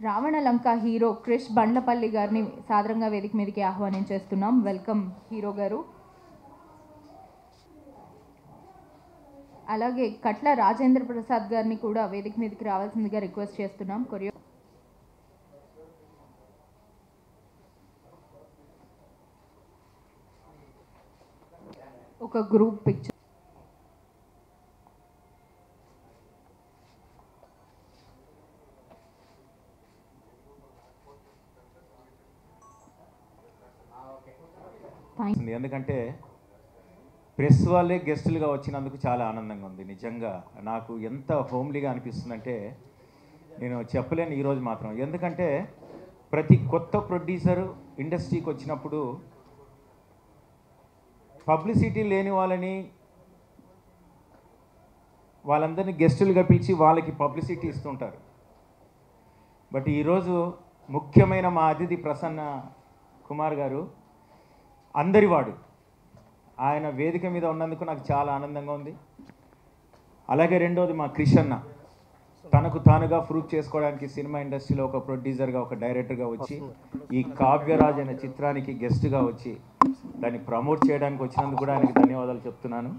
రావణ లంక hero Krish Bandlapalli గారిని సాదరంగా వేదిక మీదకి ఆహ్వానించేస్తున్నాం. వెల్కమ్ హీరో గారు. అలాగే కట్ల రాజేంద్ర ప్రసాద్ గారిని కూడా వేదిక మీదకి రావాల్సిందిగా రిక్వెస్ట్ చేస్తున్నాం. ఒక గ్రూప్ పిక్చర్. ఎందుకంటే ప్రెస్ వాళ్ళే గెస్టులుగా వచ్చినందుకు చాలా ఆనందంగా ఉంది. నిజంగా నాకు ఎంత హోమ్లీగా అనిపిస్తుందంటే నేను చెప్పలేను ఈరోజు మాత్రం. ఎందుకంటే ప్రతి కొత్త ప్రొడ్యూసరు ఇండస్ట్రీకి వచ్చినప్పుడు పబ్లిసిటీ లేని వాళ్ళందరినీ గెస్టులుగా పిలిచి వాళ్ళకి పబ్లిసిటీ ఇస్తుంటారు. బట్ ఈరోజు ముఖ్యమైన మా అతిథి ప్రసన్న కుమార్ గారు అందరివాడు, ఆయన వేదిక మీద ఉన్నందుకు నాకు చాలా ఆనందంగా ఉంది. అలాగే రెండోది మా క్రిష్ అన్న తనకు తానుగా ప్రూవ్ చేసుకోవడానికి సినిమా ఇండస్ట్రీలో ఒక ప్రొడ్యూసర్గా ఒక డైరెక్టర్గా వచ్చి ఈ కావ్యరాజ్ అనే చిత్రానికి గెస్ట్గా వచ్చి దాన్ని ప్రమోట్ చేయడానికి వచ్చినందుకు కూడా ఆయనకి ధన్యవాదాలు చెప్తున్నాను.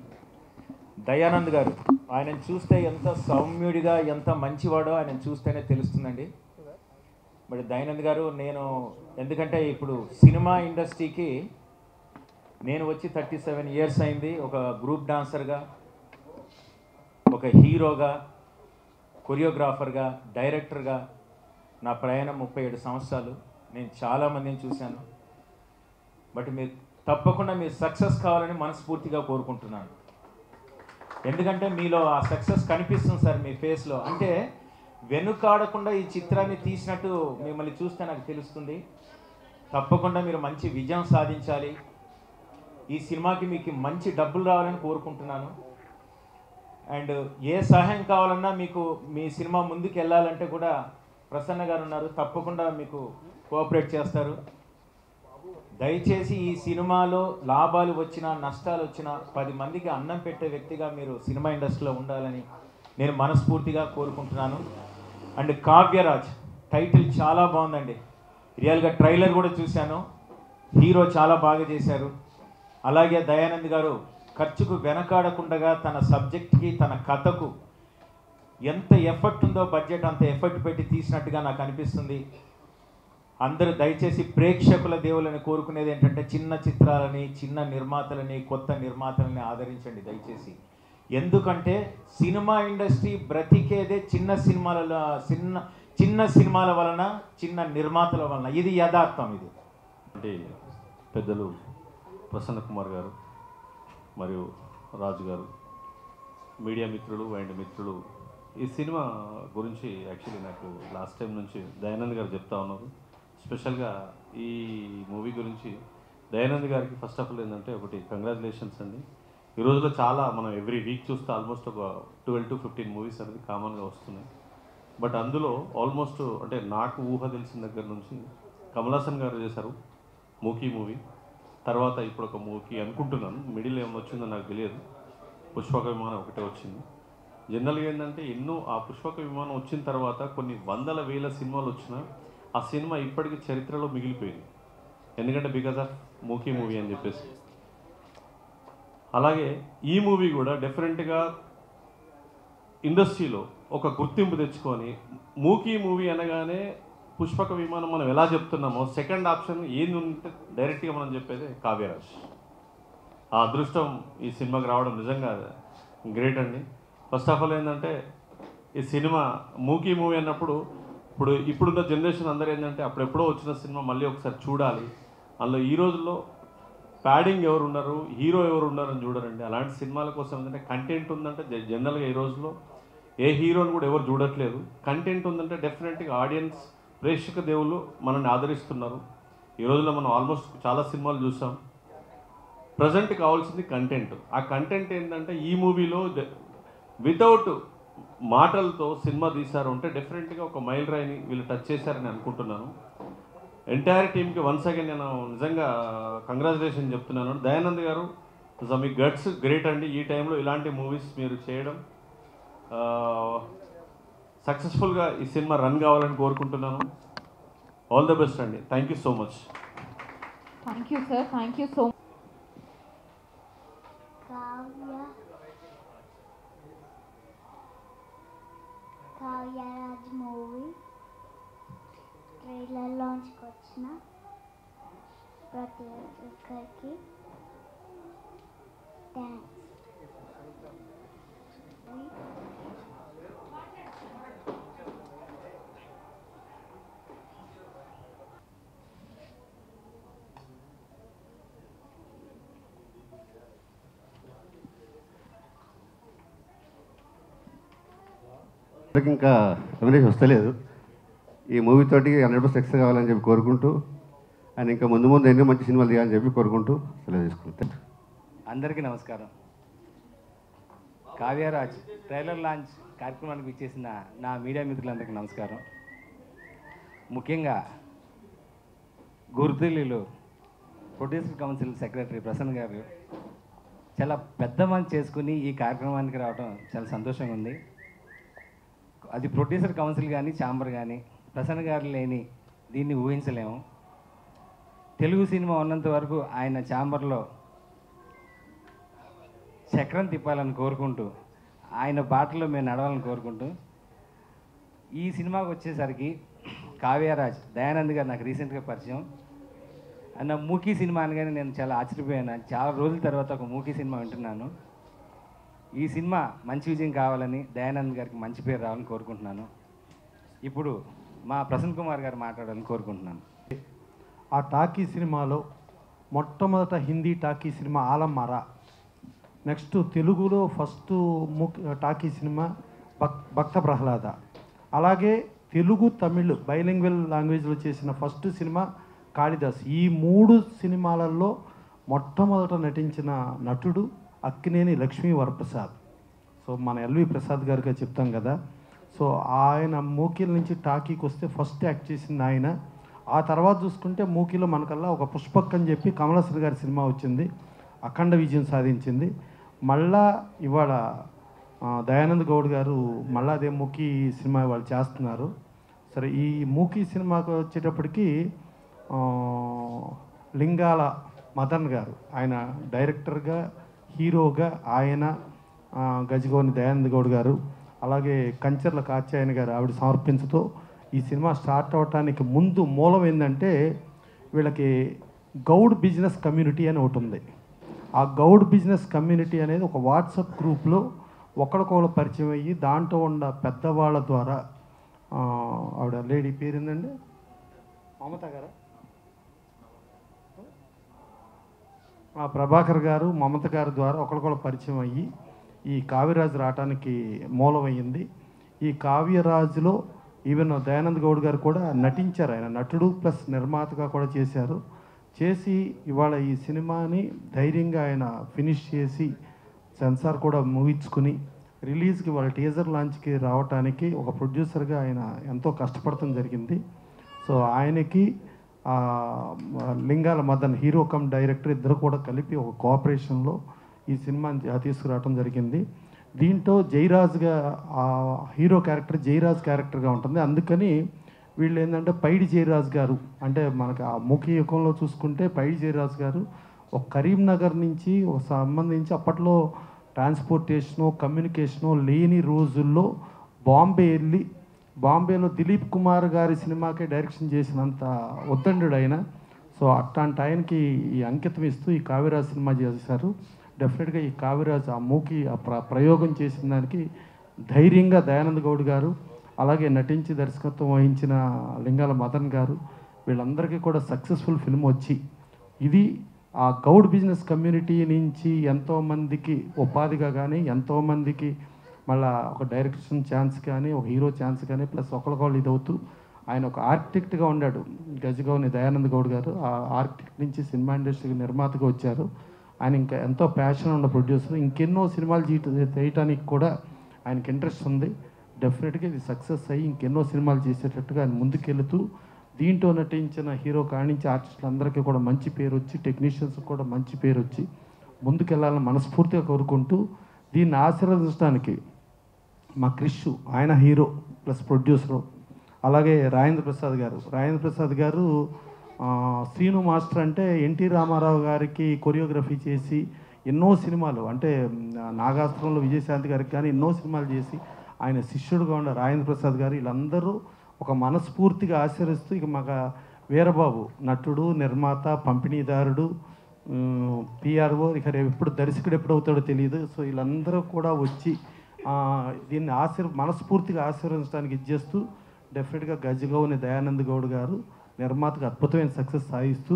దయానంద్ గారు, ఆయనను చూస్తే ఎంత సౌమ్యుడిగా ఎంత మంచివాడో ఆయన చూస్తేనే తెలుస్తుందండి. బట్ దయానంద్ గారు, నేను ఎందుకంటే ఇప్పుడు సినిమా ఇండస్ట్రీకి నేను వచ్చి 37 ఇయర్స్ అయింది. ఒక గ్రూప్ డాన్సర్గా, ఒక హీరోగా, కొరియోగ్రాఫర్గా, డైరెక్టర్గా నా ప్రయాణం 37 సంవత్సరాలు. నేను చాలామందిని చూశాను. బట్ మీరు తప్పకుండా మీరు సక్సెస్ కావాలని మనస్ఫూర్తిగా కోరుకుంటున్నాను. ఎందుకంటే మీలో ఆ సక్సెస్ కనిపిస్తుంది సార్ మీ ఫేస్లో. అంటే వెనుకాడకుండా ఈ చిత్రాన్ని తీసినట్టు మిమ్మల్ని చూస్తే నాకు తెలుస్తుంది. తప్పకుండా మీరు మంచి విజయం సాధించాలి. ఈ సినిమాకి మీకు మంచి డబ్బులు రావాలని కోరుకుంటున్నాను. అండ్ ఏ సహాయం కావాలన్నా మీకు మీ సినిమా ముందుకు వెళ్ళాలంటే కూడా ప్రసన్న గారు ఉన్నారు, తప్పకుండా మీకు కోఆపరేట్ చేస్తారు. దయచేసి ఈ సినిమాలో లాభాలు వచ్చినా నష్టాలు వచ్చినా 10 మందికి అన్నం పెట్టే వ్యక్తిగా మీరు సినిమా ఇండస్ట్రీలో ఉండాలని నేను మనస్ఫూర్తిగా కోరుకుంటున్నాను. అండ్ కావ్యరాజ్ టైటిల్ చాలా బాగుందండి. రియల్గా ట్రైలర్ కూడా చూశాను. హీరో చాలా బాగా చేశారు. అలాగే దయానంద్ గారు ఖర్చుకు వెనకాడకుండా తన సబ్జెక్ట్కి తన కథకు ఎంత ఎఫర్ట్ ఉందో బడ్జెట్ అంత ఎఫర్ట్ పెట్టి తీసినట్టుగా నాకు అనిపిస్తుంది. అందరూ దయచేసి ప్రేక్షకుల దేవులని కోరుకునేది ఏంటంటే చిన్న చిత్రాలని, చిన్న నిర్మాతలని, కొత్త నిర్మాతలని ఆదరించండి దయచేసి. ఎందుకంటే సినిమా ఇండస్ట్రీ బ్రతికేదే చిన్న సినిమాల వలన, చిన్న నిర్మాతల వలన. ఇది యథార్థం. ఇది అంటే పెద్దలు ప్రసన్న కుమార్ గారు మరియు రాజు గారు, మీడియా మిత్రులు అండ్ మిత్రులు, ఈ సినిమా గురించి యాక్చువల్లీ నాకు లాస్ట్ టైం నుంచి దయానంద్ గారు చెప్తా ఉన్నారు. స్పెషల్గా ఈ మూవీ గురించి దయానంద్ గారికి ఫస్ట్ ఆఫ్ ఆల్ ఏంటంటే ఒకటి కంగ్రాచులేషన్స్ అండి. ఈ రోజులో చాలా మనం ఎవ్రీ వీక్ చూస్తే ఆల్మోస్ట్ ఒక 12 to 15 మూవీస్ అనేది కామన్గా వస్తున్నాయి. బట్ అందులో ఆల్మోస్ట్ అంటే నాకు ఊహ తెలిసిన దగ్గర నుంచి కమల్ హాసన్ గారు చేశారు మూకీ మూవీ. తర్వాత ఇప్పుడు ఒక మూవీ అనుకుంటున్నాను, మిడిల్ ఏమైనా వచ్చిందో నాకు తెలియదు. పుష్పక విమానం ఒకటే వచ్చింది. జనరల్గా ఏంటంటే ఆ పుష్పక విమానం వచ్చిన తర్వాత కొన్ని వందల వేల సినిమాలు వచ్చినా ఆ సినిమా ఇప్పటికీ చరిత్రలో మిగిలిపోయింది. ఎందుకంటే బికాజ్ ఆఫ్ మూకీ మూవీ అని చెప్పేసి. అలాగే ఈ మూవీ కూడా డిఫరెంట్గా ఇండస్ట్రీలో ఒక గుర్తింపు తెచ్చుకొని, మూకీ మూవీ అనగానే పుష్పక విమానం మనం ఎలా చెప్తున్నామో సెకండ్ ఆప్షన్ ఏంది ఉంటే డైరెక్ట్గా మనం చెప్పేది కావ్యరాజ్. ఆ అదృష్టం ఈ సినిమాకి రావడం నిజంగా గ్రేట్ అండి. ఫస్ట్ ఆఫ్ ఆల్ ఏంటంటే ఈ సినిమా మూకీ మూవీ అన్నప్పుడు ఇప్పుడున్న జనరేషన్ అందరూ ఏంటంటే అప్పుడెప్పుడో వచ్చిన సినిమా మళ్ళీ ఒకసారి చూడాలి. అందులో ఈ రోజుల్లో ప్యాడింగ్ ఎవరు ఉన్నారు, హీరో ఎవరు ఉన్నారని చూడరండి. అలాంటి సినిమాల కోసం ఏంటంటే కంటెంట్ ఉందంటే జనరల్గా ఈ రోజులో ఏ హీరోని కూడా ఎవరు చూడట్లేదు. కంటెంట్ ఉందంటే డెఫినెట్గా ఆడియన్స్, ప్రేక్షక దేవుళ్ళు మనల్ని ఆదరిస్తున్నారు. ఈ రోజుల్లో మనం ఆల్మోస్ట్ చాలా సినిమాలు చూసాం. ప్రజెంట్ కావాల్సింది కంటెంట్. ఆ కంటెంట్ ఏంటంటే ఈ మూవీలో వితౌట్ మాటలతో సినిమా తీశారు అంటే డెఫినెట్గా ఒక మైల్ రాయిని వీళ్ళు టచ్ చేశారని అనుకుంటున్నాను. ఎంటైర్ టీమ్కి వన్స్ అగైన్ నేను నిజంగా కంగ్రాచులేషన్ చెప్తున్నాను. దయానంద్ గారు మీ గట్స్ గ్రేట్ అండి. ఈ టైంలో ఇలాంటి మూవీస్ మీరు చేయడం సక్సెస్ఫుల్గా ఈ సినిమా రన్ కావాలని కోరుకుంటున్నాను. ఆల్ ద బెస్ట్ అండి. Thank you so much. Thank you sir, thank you so Kavyaraj movie trailer లాంచ్కి వచ్చిన ప్రతి ఒక్కరికి థ్యాంక్స్. ఇంకా రెమ్యునరేషన్ వస్తలేదు. ఈ మూవీతోటి 100% సక్సెస్ కావాలని చెప్పి కోరుకుంటూ, అండ్ ఇంకా ముందు ముందు ఎన్నో మంచి సినిమాలు తీయాలని చెప్పి కోరుకుంటూ సెలవు తీసుకుంటాను. అందరికీ నమస్కారం. కావ్యరాజ్ ట్రైలర్ లాంచ్ కార్యక్రమానికి ఇచ్చేసిన నా మీడియా మిత్రులందరికీ నమస్కారం. ముఖ్యంగా గుర్తులు ప్రొడ్యూసర్ కౌన్సిల్ సెక్రటరీ ప్రసన్న గారు చాలా పెద్ద మంది చేసుకుని ఈ కార్యక్రమానికి రావడం చాలా సంతోషంగా ఉంది. అది ప్రొడ్యూసర్ కౌన్సిల్ కానీ ఛాంబర్ కానీ ప్రసన్న గారు లేని దీన్ని ఊహించలేము. తెలుగు సినిమా ఉన్నంత వరకు ఆయన ఛాంబర్లో చక్రం తిప్పాలని కోరుకుంటూ, ఆయన బాటలో మేము నడవాలని కోరుకుంటూ, ఈ సినిమాకి వచ్చేసరికి కావ్యరాజ్ దయానంద్ గారు నాకు రీసెంట్గా పరిచయం. అన్న మూకీ సినిమా అనగానే నేను చాలా ఆశ్చర్యపోయాను. చాలా రోజుల తర్వాత ఒక మూకీ సినిమా వింటున్నాను. ఈ సినిమా మంచి విజయం కావాలని, దయానంద్ గారికి మంచి పేరు రావాలని కోరుకుంటున్నాను. ఇప్పుడు మా ప్రసన్న కుమార్ గారు మాట్లాడాలని కోరుకుంటున్నాను. ఆ టాకీ సినిమాలో మొట్టమొదట హిందీ టాకీ సినిమా ఆలంమారా, నెక్స్ట్ తెలుగులో ఫస్ట్ టాకీ సినిమా భక్త ప్రహ్లాద, అలాగే తెలుగు తమిళ్ బైలింగ్వల్ లాంగ్వేజ్లో చేసిన ఫస్ట్ సినిమా కాళిదాస్. ఈ 3 సినిమాలలో మొట్టమొదట నటించిన నటుడు అక్కినేని లక్ష్మీ వరప్రసాద్. సో మన ఎల్వి ప్రసాద్ గారిగా చెప్తాం కదా. సో ఆయన మూకీల నుంచి టాకీకి వస్తే ఫస్ట్ యాక్ట్ చేసింది ఆయన. ఆ తర్వాత చూసుకుంటే మూకీలో మనకల్లా ఒక పుష్పక్ అని చెప్పి కమలాసన్ గారి సినిమా వచ్చింది, అఖండ విజయం సాధించింది. మళ్ళా ఇవాళ దయానంద్ గౌడ్ గారు మళ్ళా అదే మూకీ సినిమా వాళ్ళు చేస్తున్నారు. సరే, ఈ మూకీ సినిమాకి వచ్చేటప్పటికి లింగాల మదన్ గారు ఆయన డైరెక్టర్గా, హీరోగా ఆయన, గజగోని దయానంద్ గౌడ్ గారు, అలాగే కంచర్ల కాత్యాయని గారు ఆవిడ సమర్పించుతో ఈ సినిమా స్టార్ట్ అవటానికి ముందు మూలం ఏంటంటే వీళ్ళకి గౌడ్ బిజినెస్ కమ్యూనిటీ అని ఒకటి ఉంది. ఆ గౌడ్ బిజినెస్ కమ్యూనిటీ అనేది ఒక వాట్సాప్ గ్రూప్లో ఒకరికొకరు పరిచయం అయ్యి దాంట్లో ఉన్న పెద్దవాళ్ళ ద్వారా, ఆవిడ లేడీ పేరు ఏంటండి, మమత గారా, ప్రభాకర్ గారు, మమత గారి ద్వారా ఒకరికొకరు పరిచయం అయ్యి ఈ కావ్యరాజు రావటానికి మూలమయ్యింది. ఈ కావ్యరాజులో ఈవెన్ దయానంద్ గౌడ్ గారు కూడా నటించారు. ఆయన నటుడు ప్లస్ నిర్మాతగా కూడా చేశారు. చేసి ఇవాళ ఈ సినిమాని ధైర్యంగా ఆయన ఫినిష్ చేసి సెన్సార్ కూడా ముగించుకుని రిలీజ్కి వాళ్ళ టీజర్ లాంచ్కి రావటానికి ఒక ప్రొడ్యూసర్గా ఆయన ఎంతో కష్టపడటం జరిగింది. సో ఆయనకి లింగాల మదన్ హీరో కమ్ డైరెక్టర్ ఇద్దరు కూడా కలిపి ఒక కోఆపరేషన్లో ఈ సినిమాని తీసుకురావడం జరిగింది. దీంట్లో జయరాజ్గా హీరో క్యారెక్టర్ జయరాజ్ క్యారెక్టర్గా ఉంటుంది. అందుకని వీళ్ళు ఏంటంటే పైడి జయరాజ్ గారు, అంటే మనకు ఆ ముఖ్య యుగంలో చూసుకుంటే పైడి జయరాజ్ గారు ఒక కరీంనగర్ నుంచి ఒక సంబంధించి అప్పట్లో ట్రాన్స్పోర్టేషను కమ్యూనికేషను లేని రోజుల్లో బాంబే వెళ్ళి బాంబేలో దిలీప్ కుమార్ గారి సినిమాకే డైరెక్షన్ చేసినంత ఉద్దండు ఆయన. సో అట్లాంటి ఆయనకి ఈ అంకితం ఇస్తూ ఈ కావ్యరాజ్ సినిమా చేశారు. డెఫినెట్గా ఈ కావ్యరాజ్ ఆ మూకి ఆ ప్రయోగం చేసిన దానికి ధైర్యంగా దయానంద్ గౌడ్ గారు, అలాగే నటించి దర్శకత్వం వహించిన లింగాల మదన్ గారు, వీళ్ళందరికీ కూడా సక్సెస్ఫుల్ ఫిల్మ్ వచ్చి ఇది ఆ గౌడ్ బిజినెస్ కమ్యూనిటీ నుంచి ఎంతోమందికి ఉపాధిగా కానీ, ఎంతోమందికి మళ్ళీ ఒక డైరెక్షన్ ఛాన్స్ కానీ, ఒక హీరో ఛాన్స్ కానీ, ప్లస్ ఒకరికొకళ్ళు ఇదవుతూ ఆయన ఒక ఆర్కిటెక్ట్గా ఉన్నాడు గజగౌని దయానంద్ గౌడ్ గారు. ఆ ఆర్కిటెక్ట్ నుంచి సినిమా ఇండస్ట్రీకి నిర్మాతగా వచ్చారు. ఆయన ఇంకా ఎంతో ప్యాషన్ ఉన్న ప్రొడ్యూసర్. ఇంకెన్నో సినిమాలు చేయటానికి కూడా ఆయనకి ఇంట్రెస్ట్ ఉంది. డెఫినెట్గా ఇది సక్సెస్ అయ్యి ఇంకెన్నో సినిమాలు చేసేటట్టుగా ఆయన ముందుకెళ్తూ దీంట్లో నటించిన హీరో కానించి ఆర్టిస్టులందరికీ కూడా మంచి పేరు వచ్చి, టెక్నీషియన్స్ కూడా మంచి పేరు వచ్చి ముందుకెళ్ళాలని మనస్ఫూర్తిగా కోరుకుంటూ, దీన్ని ఆశీర్వదించడానికి మా క్రిష్ ఆయన హీరో ప్లస్ ప్రొడ్యూసరు. అలాగే రాజేంద్ర ప్రసాద్ గారు శ్రీను మాస్టర్ అంటే ఎన్టీ రామారావు గారికి కొరియోగ్రఫీ చేసి ఎన్నో సినిమాలు అంటే నాగాస్త్రంలో విజయశాంతి గారికి కానీ ఎన్నో సినిమాలు చేసి ఆయన శిష్యుడుగా ఉన్న రాజేంద్ర ప్రసాద్ గారు వీళ్ళందరూ ఒక మనస్ఫూర్తిగా ఆశీర్వదిస్తూ ఇక మాకు వీరబాబు నటుడు, నిర్మాత, పంపిణీదారుడు, పిఆర్ఓ, ఇక రేపు ఎప్పుడు దర్శకుడు ఎప్పుడవుతాడో తెలియదు. సో వీళ్ళందరూ కూడా వచ్చి దీన్ని మనస్ఫూర్తిగా ఆశీర్వదించడానికి ఇచ్చేస్తూ డెఫినెట్గా గజగౌని దయానంద్ గౌడ్ గారు నిర్మాతకు అద్భుతమైన సక్సెస్ సాధిస్తూ,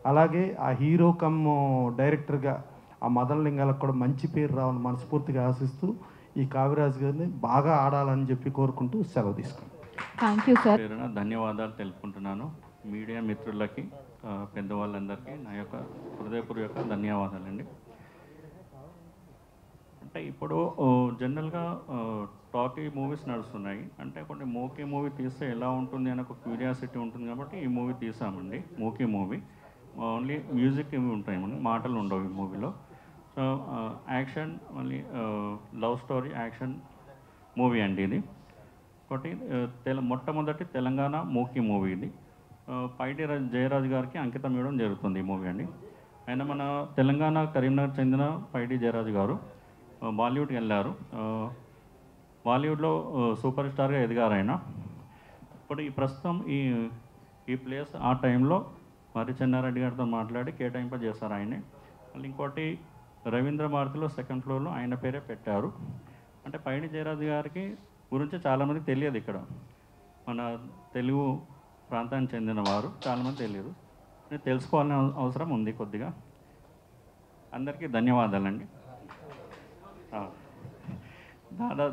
అలాగే ఆ హీరో కమ్ డైరెక్టర్గా ఆ మదన్ లింగాలకు కూడా మంచి పేరు రావాలని మనస్ఫూర్తిగా ఆశిస్తూ ఈ కావ్యరాజ్ గారిని బాగా ఆడాలని చెప్పి కోరుకుంటూ సెలవు తీసుకున్నాను. Thank you sir. ధన్యవాదాలు తెలుపుకుంటున్నాను. మీడియా మిత్రులకి, పెద్దవాళ్ళందరికీ నా యొక్క హృదయపూర్వక ధన్యవాదాలండి. అంటే ఇప్పుడు జనరల్గా టాకీ మూవీస్ నడుస్తున్నాయి. అంటే కొన్ని మూకీ మూవీ తీస్తే ఎలా ఉంటుంది అని ఒక క్యూరియాసిటీ ఉంటుంది కాబట్టి ఈ మూవీ తీసామండి. మూకీ మూవీ ఓన్లీ మ్యూజిక్ ఇవి ఉంటాయి, మాటలు ఉండవు ఈ మూవీలో. సో యాక్షన్, మళ్ళీ లవ్ స్టోరీ యాక్షన్ మూవీ అండి ఇది. ఒకటి మొట్టమొదటి తెలంగాణ మూకీ మూవీ ఇది. పైడి జయరాజ్ గారికి అంకితం ఇవ్వడం జరుగుతుంది ఈ మూవీ అండి. ఆయన మన తెలంగాణ కరీంనగర్ చెందిన పైడి జయరాజ్ గారు బాలీవుడ్కి వెళ్ళారు. బాలీవుడ్లో సూపర్ స్టార్గా ఎదిగారు ఆయన. ఇప్పుడు ఈ ప్రస్తుతం ఈ ప్లేస్ ఆ టైంలో మరి చెన్నారెడ్డి గారితో మాట్లాడి కేటాయింపజేశారు ఆయనే. మళ్ళీ ఇంకోటి రవీంద్ర భారతిలో సెకండ్ ఫ్లోర్లో ఆయన పేరే పెట్టారు. అంటే పైడి జయరాజ్ గారికి గురించి చాలామందికి తెలియదు. ఇక్కడ మన తెలుగు ప్రాంతానికి చెందిన వారు చాలామంది తెలియదు. తెలుసుకోవాలని అవసరం ఉంది కొద్దిగా. అందరికీ ధన్యవాదాలండి.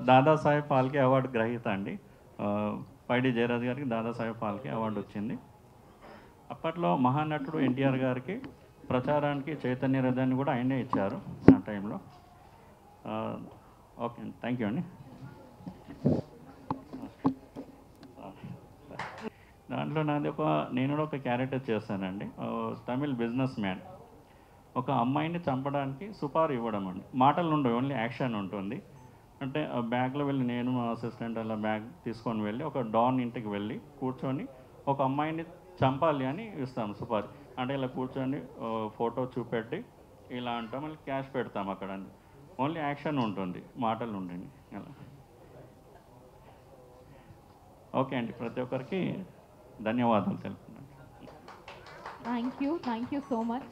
దాదాసాహెబ్ ఫాల్కే అవార్డు గ్రహీత అండి పైడి జయరాజ్ గారికి దాదాసాహెబ్ ఫాల్కే అవార్డు వచ్చింది. అప్పట్లో మహానటుడు ఎన్టీఆర్ గారికి ప్రచారానికి చైతన్య రథాన్ని కూడా ఆయనే ఇచ్చారు ఆ టైంలో. ఓకే అండి, థ్యాంక్ యూ అండి. దాంట్లో నేను కూడా ఒక క్యారెక్టర్ చేస్తానండి. తమిళ్ బిజినెస్ మ్యాన్ ఒక అమ్మాయిని చంపడానికి సుపారీ ఇవ్వడం అండి. మాటలు ఉండవు, ఓన్లీ యాక్షన్ ఉంటుంది. అంటే బ్యాగ్లో వెళ్ళి నేను మా అసిస్టెంట్ అలా బ్యాగ్ తీసుకొని వెళ్ళి ఒక డాన్ ఇంటికి వెళ్ళి కూర్చొని ఒక అమ్మాయిని చంపాలి అని ఇస్తాం సుపారీ. అంటే ఇలా కూర్చొని ఫోటో చూపెట్టి ఇలా అంటాం, మళ్ళీ క్యాష్ పెడతాం అక్కడ. ఓన్లీ యాక్షన్ ఉంటుంది, మాటలు ఉండండి అలా. ఓకే అండి, ప్రతి ఒక్కరికి ధన్యవాదాలు తెలుపుతున్నాను. Thank you so much.